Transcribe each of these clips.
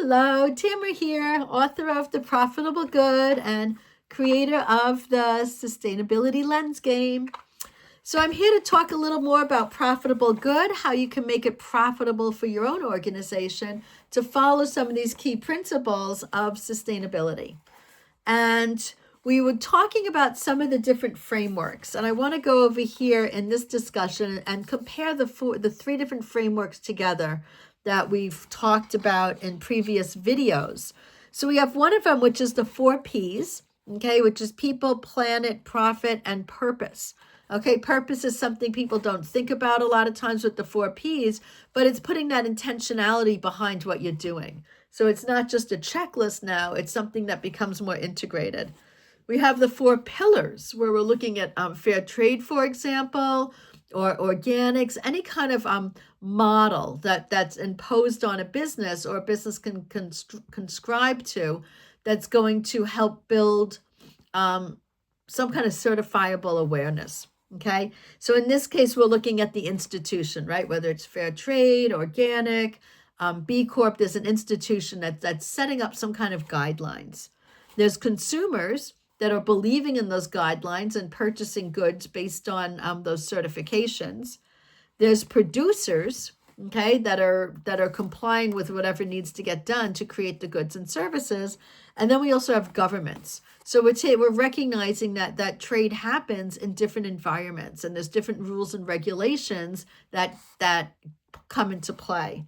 Hello, Tamara here, author of The Profitable Good and creator of the Sustainability Lens Game. So I'm here to talk a little more about profitable good, how you can make it profitable for your own organization to follow some of these key principles of sustainability. And we were talking about some of the different frameworks, and I want to go over here in this discussion and compare the three different frameworks together that we've talked about in previous videos. So we have one of them, which is the 4 Ps, okay, which is people, planet, profit, and purpose. Okay, purpose is something people don't think about a lot of times with the 4 Ps, but it's putting that intentionality behind what you're doing. So it's not just a checklist now, it's something that becomes more integrated. We have the 4 pillars where we're looking at fair trade, for example, or organics, any kind of model that's imposed on a business or a business can conscribe to that's going to help build some kind of certifiable awareness. Okay, so in this case, we're looking at the institution, right? Whether it's fair trade, organic, B Corp, there's an institution that's setting up some kind of guidelines. There's consumers that are believing in those guidelines and purchasing goods based on those certifications. There's producers, okay, that are complying with whatever needs to get done to create the goods and services. And then we also have governments. So we're recognizing that trade happens in different environments, and there's different rules and regulations that come into play.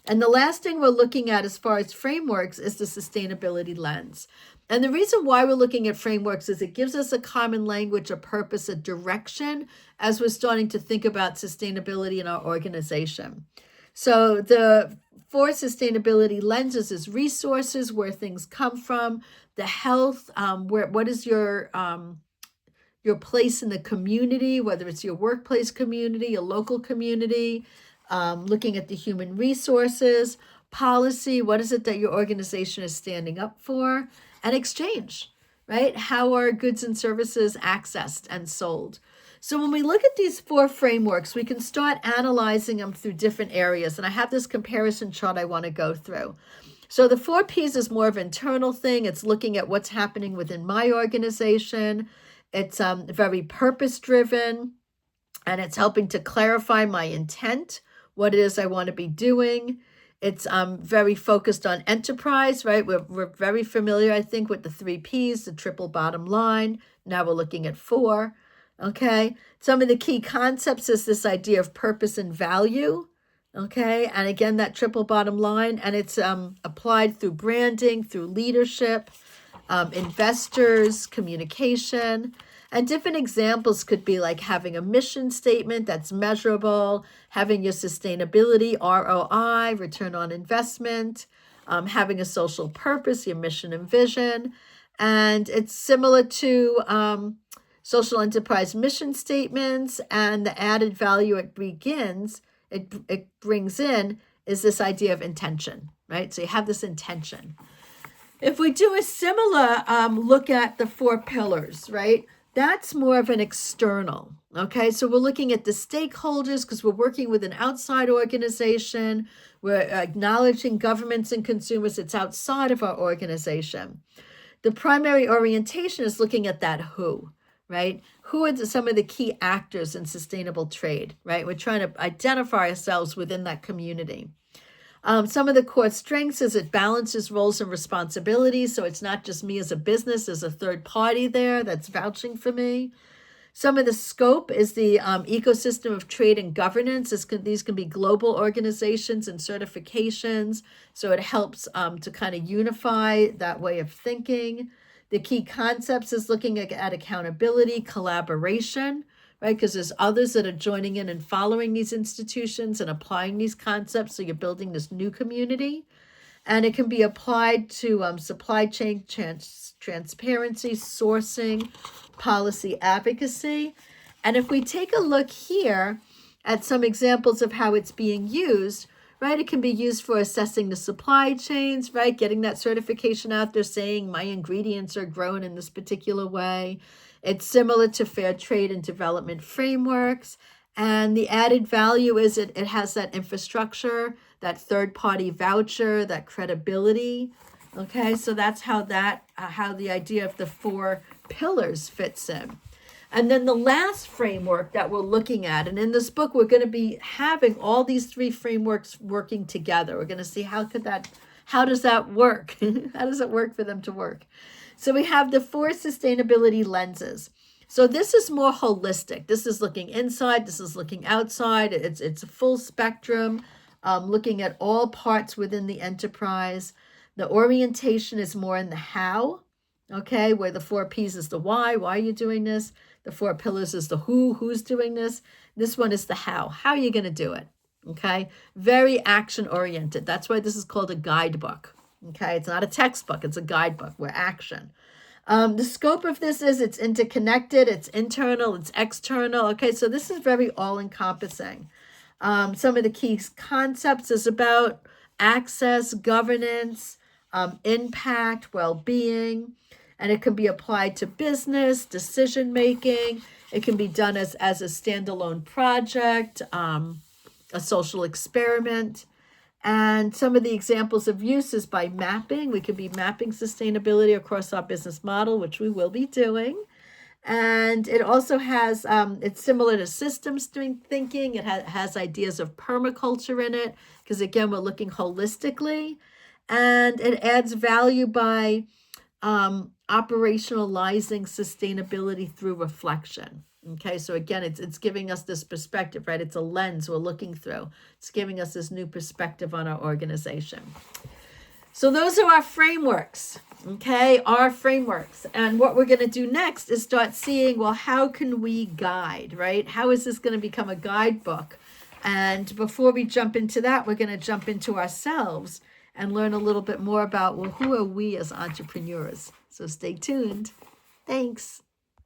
And the last thing we're looking at as far as frameworks is the sustainability lens. And the reason why we're looking at frameworks is it gives us a common language, a purpose, a direction as we're starting to think about sustainability in our organization. So the 4 sustainability lenses is resources, where things come from, the health, what is your place in the community, whether it's your workplace community, your local community, looking at the human resources, policy, what is it that your organization is standing up for, and exchange, right? How are goods and services accessed and sold? So when we look at these 4 frameworks, we can start analyzing them through different areas. And I have this comparison chart I want to go through. So the 4 Ps is more of an internal thing. It's looking at what's happening within my organization. It's very purpose-driven, and it's helping to clarify my intent, what it is I want to be doing. It's very focused on enterprise, right? We're very familiar, I think, with the 3 Ps, the triple bottom line. Now we're looking at 4, okay? Some of the key concepts is this idea of purpose and value, okay? And again, that triple bottom line, and it's applied through branding, through leadership, investors, communication. And different examples could be like having a mission statement that's measurable, having your sustainability, ROI, return on investment, having a social purpose, your mission and vision. And it's similar to social enterprise mission statements, and the added value it brings in is this idea of intention, right? So you have this intention. If we do a similar look at the 4 pillars, right? That's more of an external, okay? So we're looking at the stakeholders because we're working with an outside organization. We're acknowledging governments and consumers. It's outside of our organization. The primary orientation is looking at that who, right? Who are some of the key actors in sustainable trade, right? We're trying to identify ourselves within that community. Some of the core strengths is it balances roles and responsibilities. So it's not just me as a business, there's a third party there that's vouching for me. Some of the scope is the ecosystem of trade and governance. These can be global organizations and certifications. So it helps to kind of unify that way of thinking. The key concepts is looking at accountability, collaboration, right? Because there's others that are joining in and following these institutions and applying these concepts. So you're building this new community. And it can be applied to supply chain transparency, sourcing, policy advocacy. And if we take a look here at some examples of how it's being used, right? It can be used for assessing the supply chains, right? Getting that certification out there saying my ingredients are grown in this particular way. It's similar to fair trade and development frameworks. And the added value is it has that infrastructure that third-party voucher, that credibility. Okay, so that's how how the idea of the 4 pillars fits in. And then the last framework that we're looking at, and in this book, we're going to be having all these 3 frameworks working together. We're going to see how does that work? How does it work for them to work? So we have the 4 sustainability lenses. So this is more holistic. This is looking inside. This is looking outside. It's a full spectrum, looking at all parts within the enterprise. The orientation is more in the how, okay, where the 4 P's is the why are you doing this? The 4 pillars is the who's doing this? This one is the how are you going to do it? Okay, very action oriented. That's why this is called a guidebook. Okay, it's not a textbook, it's a guidebook where action. The scope of this is it's interconnected, it's internal, it's external. Okay, so this is very all-encompassing. Some of the key concepts is about access, governance, impact, well-being, and it can be applied to business, decision-making. It can be done as a standalone project, a social experiment. And some of the examples of use is by mapping. We could be mapping sustainability across our business model, which we will be doing. And it also has, it's similar to systems thinking. It has ideas of permaculture in it, because again, we're looking holistically. And it adds value by operationalizing sustainability through reflection. Okay, so again, it's giving us this perspective, right? It's a lens we're looking through. It's giving us this new perspective on our organization. So those are our frameworks, okay? Our frameworks. And what we're going to do next is start seeing, well, how can we guide, right? How is this going to become a guidebook? And before we jump into that, we're going to jump into ourselves and learn a little bit more about, well, who are we as entrepreneurs? So stay tuned. Thanks.